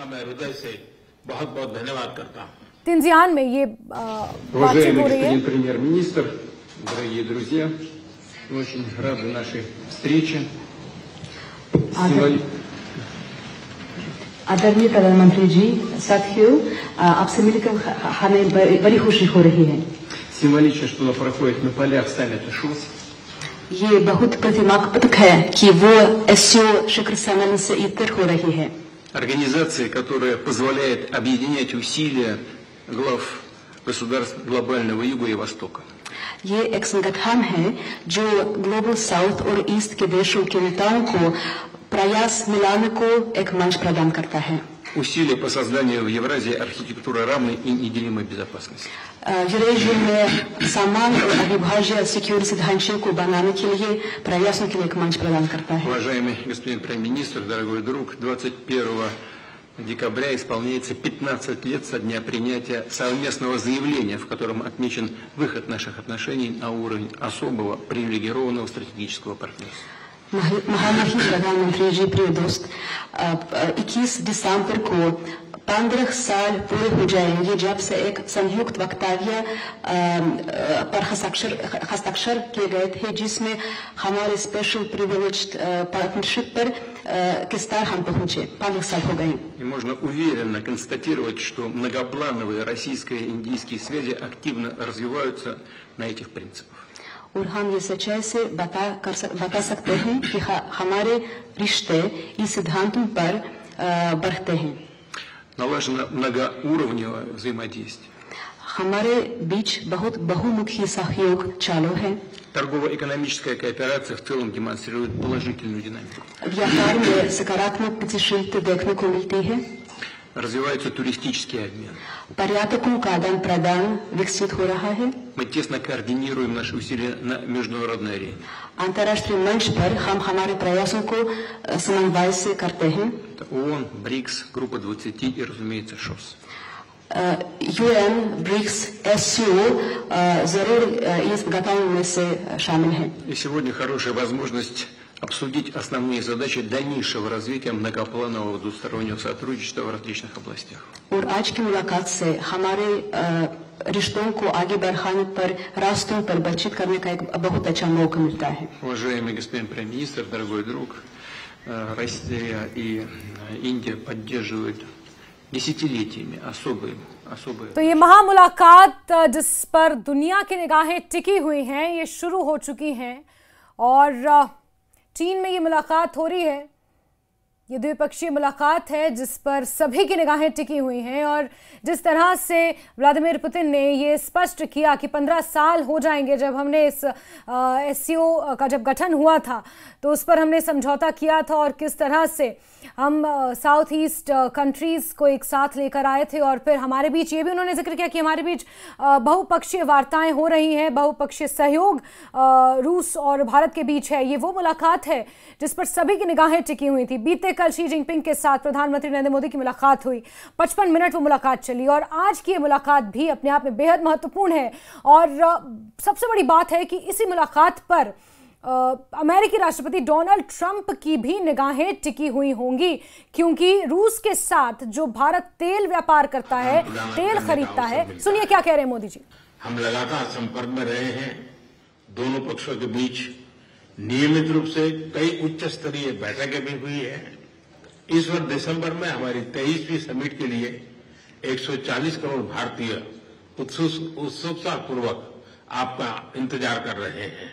का मैं हृदय से बहुत बहुत धन्यवाद करता हूँ। तिनजियान में ये बातचीत हो रही है। господин премьер-министр, дорогие друзья, очень рады нашей встрече. आदरणीय प्रधानमंत्री जी, साथियों, आपसे मिलकर हमें बड़ी खुशी हो रही है। Символично, что проходит на полях саммита ШОС. ये बहुत प्रतिमात्मक है कि वो एससीओ शिखर सम्मेलन से इतर हो रही है। Организация, которая позволяет объединять усилия глав государств глобального Юга и Востока. ये एक संगठन है जो ग्लोबल साउथ और ईस्ट के देशों के नेताओं को प्रयास मिलाने को एक मंच प्रदान करता है। Усилия по созданию в Евразии архитектуры равной и неделимой безопасности. यूरेशिया में समान और अविभाज्य सिक्योरिटी ढांचे को बनाने के लिए प्रयासों के लिए एक मंच प्रदान करता है। Уважаемый господин премьер-министр, дорогой друг, 21 декабря исполняется 15 лет со дня принятия совместного заявления, в котором отмечен выход наших отношений на уровень особого привилегированного стратегического партнерства. महामहिम प्रधानमंत्री जी, प्रिय दोस्त, 21 दिसंबर को 15 साल पूरे हो जाएंगे जब से एक संयुक्त वक्तव्य पर हस्ताक्षर किए गए थे, जिसमें हमारे स्पेशल प्रिविलेज्ड पार्टनरशिप पर किस तरह हम पहुंचे। 15 साल हो गए। И можно уверенно констатировать, что многоплановые российско-индийские связи активно развиваются на этих принципах. और हम ये सच्चाई से बता सकते हैं कि हमारे रिश्ते इस सिद्धांतों पर बढ़ते हैं। Налажено многоуровневое взаимодействие. हमारे बीच बहुत बहुमुखी सहयोग चालू है। Торгово-экономическая кооперация в целом демонстрирует положительную динамику. व्यापार में सकारात्मक गतिशीलता देखने को मिलती है। Развивается туристический обмен. पर्यटकों का आदान प्रदान विकसित हो रहा है। Мы тесно координируем наши усилия на международной арене. अंतर्राष्ट्रीय मंच पर हम हमारे प्रयासों को समन्वय से करते हैं। ООН, БРИКС, Группа 20 и, разумеется, ШОС. यूएन, ब्रिक्स, एससीओ जरूर इस गठन में से शामिल है। И сегодня хорошая возможность обсудить основные задачи дальнейшего развития многопланового двустороннего сотрудничества в различных областях. और आज की मुलाकात से हमारे रिश्तों को आगे बढ़ाने पर रास्तों पर बातचीत करने का एक बहुत अच्छा मौका मिलता है। Уважаемый господин премьер-министр, дорогой друг, Россия и Индия поддерживают десятилетиями особые. तो ये महामुलाकात जिस पर दुनिया की निगाहें टिकी हुई हैं, ये शुरू हो चुकी हैं और चीन में ये मुलाकात हो रही है। ये द्विपक्षीय मुलाकात है जिस पर सभी की निगाहें टिकी हुई हैं और जिस तरह से व्लादिमीर पुतिन ने ये स्पष्ट किया कि 15 साल हो जाएंगे जब हमने इस एससीओ का जब गठन हुआ था तो उस पर हमने समझौता किया था और किस तरह से हम साउथ ईस्ट कंट्रीज़ को एक साथ लेकर आए थे और फिर हमारे बीच ये भी उन्होंने जिक्र किया कि हमारे बीच बहुपक्षीय वार्ताएं हो रही हैं, बहुपक्षीय सहयोग रूस और भारत के बीच है। ये वो मुलाकात है जिस पर सभी की निगाहें टिकी हुई थी। बीते कल शी जिनपिंग के साथ प्रधानमंत्री नरेंद्र मोदी की मुलाकात हुई, 55 मिनट वो मुलाकात चली और आज की ये मुलाकात भी अपने आप में बेहद महत्वपूर्ण है। और सबसे बड़ी बात है कि इसी मुलाकात पर अमेरिकी राष्ट्रपति डोनाल्ड ट्रंप की भी निगाहें टिकी हुई होंगी, क्योंकि रूस के साथ जो भारत तेल व्यापार करता है, तेल खरीदता है। सुनिए क्या कह रहे हैं मोदी जी। हम लगातार संपर्क में रहे हैं। दोनों पक्षों के बीच नियमित रूप से कई उच्च स्तरीय बैठकें भी हुई है। इस वर्ष दिसंबर में हमारी 23वीं समिट के लिए 140 करोड़ भारतीय उत्सुकता पूर्वक आपका इंतजार कर रहे हैं।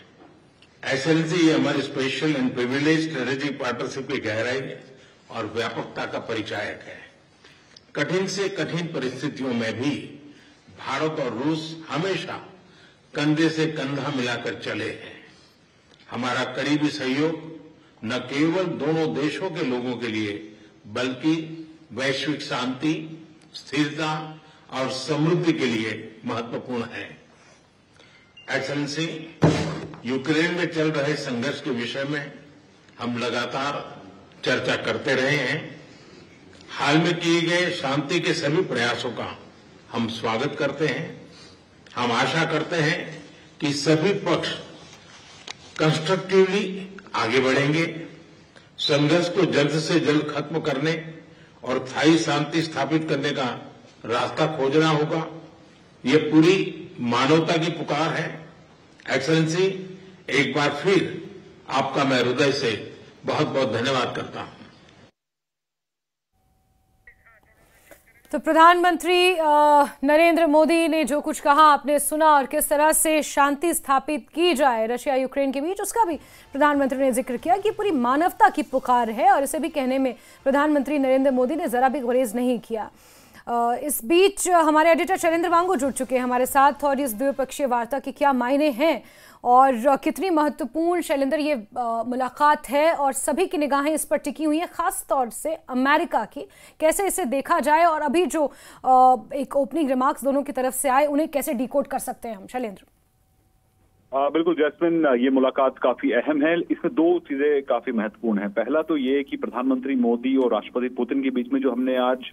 एक्सेलेंसी, ये हमारी special and privilege strategic partnership की गहराई और व्यापकता का परिचायक है। कठिन से कठिन परिस्थितियों में भी भारत और रूस हमेशा कंधे से कंधा मिलाकर चले हैं। हमारा करीबी सहयोग न केवल दोनों देशों के लोगों के लिए बल्कि वैश्विक शांति, स्थिरता और समृद्धि के लिए महत्वपूर्ण है। एक्सेलेंसी, यूक्रेन में चल रहे संघर्ष के विषय में हम लगातार चर्चा करते रहे हैं। हाल में किए गए शांति के सभी प्रयासों का हम स्वागत करते हैं। हम आशा करते हैं कि सभी पक्ष कंस्ट्रक्टिवली आगे बढ़ेंगे, संघर्ष को जल्द से जल्द खत्म करने और स्थायी शांति स्थापित करने का रास्ता खोजना होगा। ये पूरी मानवता की पुकार है। एक्सेलेंसी, एक बार फिर आपका मैं हृदय से बहुत बहुत धन्यवाद करता हूं। तो प्रधानमंत्री नरेंद्र मोदी ने जो कुछ कहा आपने सुना, और किस तरह से शांति स्थापित की जाए रशिया यूक्रेन के बीच, उसका भी प्रधानमंत्री ने जिक्र किया कि पूरी मानवता की पुकार है। और इसे भी कहने में प्रधानमंत्री नरेंद्र मोदी ने जरा भी गुरेज नहीं किया। इस बीच हमारे एडिटर शैलेंद्र वांगू जुड़ चुके हैं हमारे साथ, और इस द्विपक्षीय वार्ता के क्या मायने हैं और कितनी महत्वपूर्ण शैलेंद्र ये मुलाकात है, और सभी की निगाहें इस पर टिकी हुई हैं, खास तौर से अमेरिका की। कैसे इसे देखा जाए और अभी जो एक ओपनिंग रिमार्क्स दोनों की तरफ से आए, उन्हें कैसे डिकोड कर सकते हैं हम, शैलेंद्र? बिल्कुल जैस्मिन, ये मुलाकात काफी अहम है। इसमें दो चीजें काफी महत्वपूर्ण हैं। पहला तो ये कि प्रधानमंत्री मोदी और राष्ट्रपति पुतिन के बीच में जो हमने आज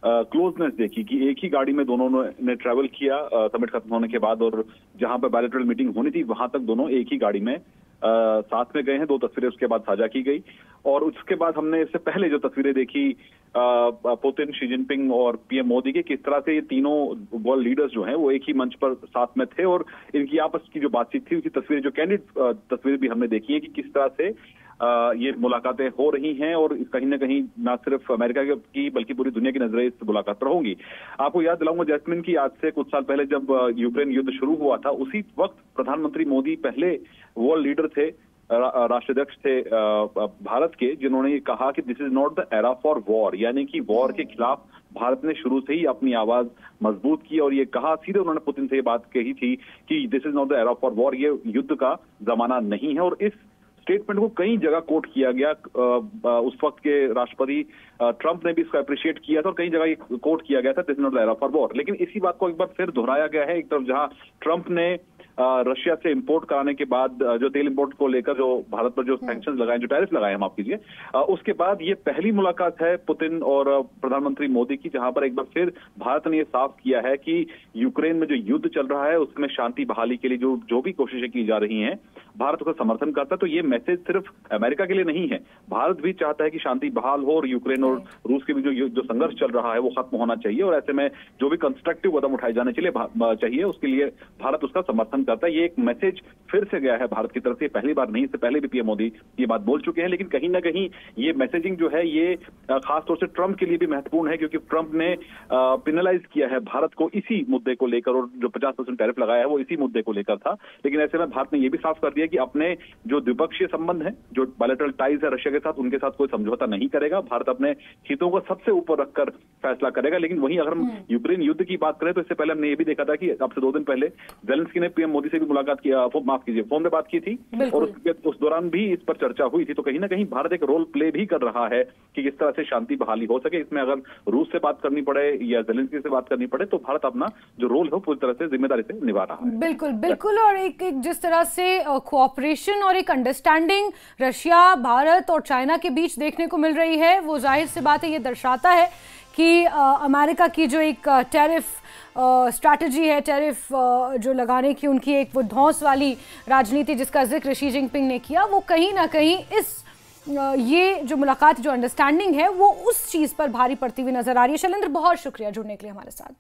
क्लोजनेस देखी कि एक ही गाड़ी में दोनों ने ट्रैवल किया समिट खत्म होने के बाद, और जहां पर बायलैटरल मीटिंग होनी थी वहां तक दोनों एक ही गाड़ी में साथ में गए हैं। दो तस्वीरें उसके बाद साझा की गई, और उसके बाद हमने इससे पहले जो तस्वीरें देखी पुतिन, शी जिनपिंग और पीएम मोदी के, किस तरह से ये तीनों वर्ल्ड लीडर्स जो हैं वो एक ही मंच पर साथ में थे, और इनकी आपस की जो बातचीत थी उसकी तस्वीरें, जो कैंडिड तस्वीरें भी हमने देखी है कि किस तरह से ये मुलाकातें हो रही हैं, और कहीं ना कहीं न सिर्फ अमेरिका की बल्कि पूरी दुनिया की नजरें इस मुलाकात पर होंगी। आपको याद दिलाऊंगा जैस्मिन की, आज से कुछ साल पहले जब यूक्रेन युद्ध शुरू हुआ था, उसी वक्त प्रधानमंत्री मोदी पहले वर्ल्ड लीडर थे, राष्ट्राध्यक्ष थे भारत के, जिन्होंने कहा कि this is not the era for war, यानी कि वॉर के खिलाफ भारत ने शुरू से ही अपनी आवाज मजबूत की, और ये कहा, सीधे उन्होंने पुतिन से ये बात कही थी कि this is not the era for war, ये युद्ध का जमाना नहीं है। और इस स्टेटमेंट को कई जगह कोट किया गया। उस वक्त के राष्ट्रपति ट्रंप ने भी इसको अप्रिशिएट किया था, और कई जगह ये कोट किया गया था, this is not the era for war. लेकिन इसी बात को एक बार फिर दोहराया गया है। एक तरफ जहां ट्रंप ने रशिया से इंपोर्ट कराने के बाद जो तेल इंपोर्ट को लेकर जो भारत पर जो सैंक्शंस लगाए, जो टैरिफ लगाए, माफ कीजिए, उसके बाद ये पहली मुलाकात है पुतिन और प्रधानमंत्री मोदी की, जहां पर एक बार फिर भारत ने ये साफ किया है कि यूक्रेन में जो युद्ध चल रहा है उसमें शांति बहाली के लिए जो भी कोशिशें की जा रही हैं, भारत उसका समर्थन करता है। तो ये मैसेज सिर्फ अमेरिका के लिए नहीं है, भारत भी चाहता है कि शांति बहाल हो, और यूक्रेन और रूस के बीच जो संघर्ष चल रहा है वो खत्म होना चाहिए, और ऐसे में जो भी कंस्ट्रक्टिव कदम उठाए जाने चाहिए उसके लिए भारत उसका समर्थन करता है। ये एक मैसेज फिर से गया है भारत की तरफ से, पहली बार नहीं, इससे पहले भी पीएम मोदी ये बात बोल चुके हैं। लेकिन कहीं ना कहीं ये मैसेजिंग जो है ये खासतौर से ट्रंप के लिए भी महत्वपूर्ण है, क्योंकि ट्रंप ने पेनलाइज किया है भारत को इसी मुद्दे को लेकर, और जो 50% टैरिफ लगाया है वो इसी मुद्दे को लेकर था। लेकिन ऐसे में भारत ने ये भी साफ कर दिया कि अपने जो द्विपक्षीय संबंध है, जो बायलैटरल टाइज है रशिया के साथ, उनके साथ कोई समझौता नहीं करेगा। भारत अपने हितों को सबसे ऊपर रखकर फैसला करेगा। लेकिन वहीं अगर हम यूक्रेन युद्ध की बात करें तो इससे पहले हमने ये भी देखा था कि अब से 2 दिन पहले जेलेंस्की ने पीएम मोदी से भी मुलाकात किया, माफ कीजिए, फोन में बात की थी, और उस दौरान भी इस पर चर्चा हुई थी। तो कहीं ना कहीं भारत एक रोल प्ले भी कर रहा है कि किस तरह से शांति बहाली हो सके। इसमें अगर रूस से बात करनी पड़े या जेलेंस्की से बात करनी पड़े, तो भारत अपना जो रोल है पूरी तरह से जिम्मेदारी से निभा रहा है। बिल्कुल बिल्कुल। और एक जिस तरह से कोऑपरेशन और एक अंडरस्टैंडिंग रशिया, भारत और चाइना के बीच देखने को मिल रही है, वो जाहिर सी बात है ये दर्शाता है कि अमेरिका की जो एक टैरिफ स्ट्रैटेजी है, टैरिफ जो लगाने की उनकी एक वो धौंस वाली राजनीति जिसका जिक्र शी जिनपिंग ने किया, वो कहीं ना कहीं ये जो मुलाकात, जो अंडरस्टैंडिंग है, वो उस चीज़ पर भारी पड़ती हुई नजर आ रही है। शैलेंद्र, बहुत शुक्रिया जुड़ने के लिए हमारे साथ।